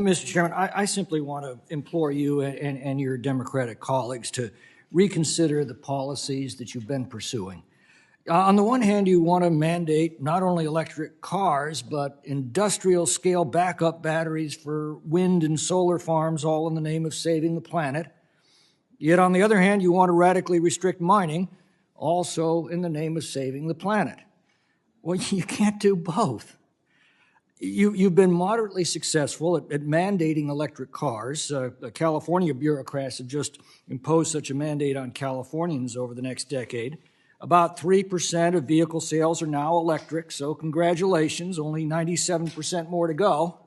Mr. Chairman, I simply want to implore you and your Democratic colleagues to reconsider the policies that you've been pursuing. On the one hand, you want to mandate not only electric cars, but industrial scale backup batteries for wind and solar farms, all in the name of saving the planet. Yet on the other hand, you want to radically restrict mining, also in the name of saving the planet. Well, you can't do both. You've been moderately successful at mandating electric cars. The California bureaucrats have just imposed such a mandate on Californians over the next decade. About 3% of vehicle sales are now electric, so congratulations, only 97% more to go.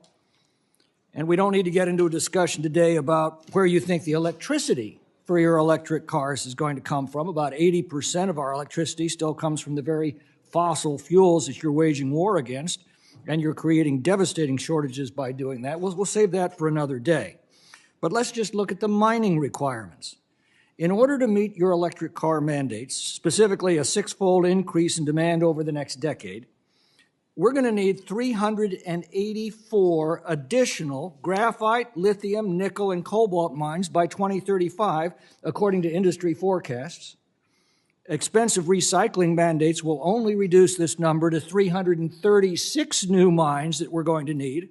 And we don't need to get into a discussion today about where you think the electricity for your electric cars is going to come from. About 80% of our electricity still comes from the very fossil fuels that you're waging war against, and you're creating devastating shortages by doing that. We'll save that for another day. But let's just look at the mining requirements. In order to meet your electric car mandates, specifically a six-fold increase in demand over the next decade, we're going to need 384 additional graphite, lithium, nickel, and cobalt mines by 2035, according to industry forecasts. Expensive recycling mandates will only reduce this number to 336 new mines that we're going to need.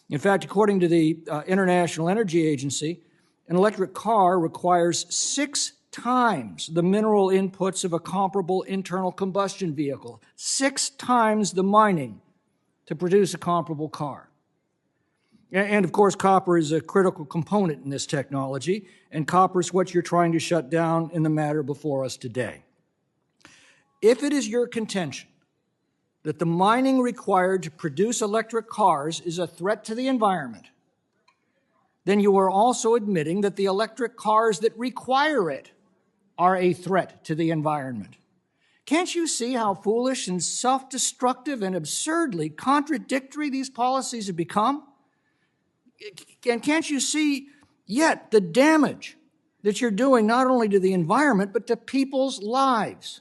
In fact, according to the International Energy Agency, an electric car requires 6 times the mineral inputs of a comparable internal combustion vehicle, 6 times the mining to produce a comparable car. And of course, copper is a critical component in this technology, and copper is what you're trying to shut down in the matter before us today. If it is your contention that the mining required to produce electric cars is a threat to the environment, then you are also admitting that the electric cars that require it are a threat to the environment. Can't you see how foolish and self-destructive and absurdly contradictory these policies have become? And can't you see yet the damage that you're doing not only to the environment, but to people's lives?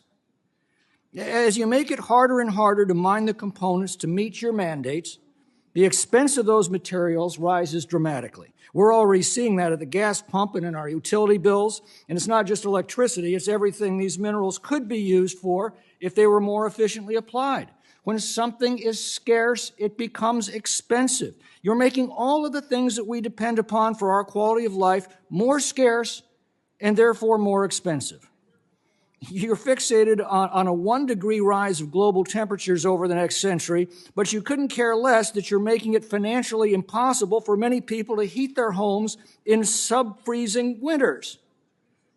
As you make it harder and harder to mine the components to meet your mandates, the expense of those materials rises dramatically. We're already seeing that at the gas pump and in our utility bills, and it's not just electricity, it's everything these minerals could be used for if they were more efficiently applied. When something is scarce, it becomes expensive. You're making all of the things that we depend upon for our quality of life more scarce and therefore more expensive. You're fixated on a 1-degree rise of global temperatures over the next century, but you couldn't care less that you're making it financially impossible for many people to heat their homes in sub-freezing winters.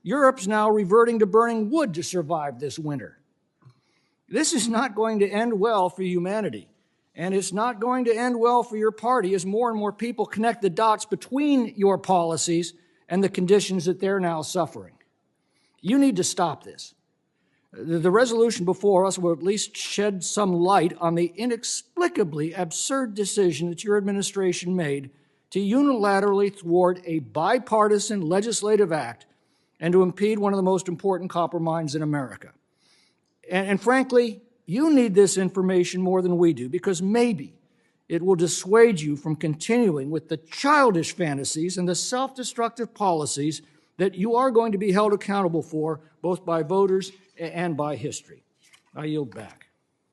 Europe's now reverting to burning wood to survive this winter. This is not going to end well for humanity, and it's not going to end well for your party as more and more people connect the dots between your policies and the conditions that they're now suffering. You need to stop this. The resolution before us will at least shed some light on the inexplicably absurd decision that your administration made to unilaterally thwart a bipartisan legislative act and to impede one of the most important copper mines in America. And frankly, you need this information more than we do, because maybe it will dissuade you from continuing with the childish fantasies and the self-destructive policies that you are going to be held accountable for, both by voters and by history. I yield back.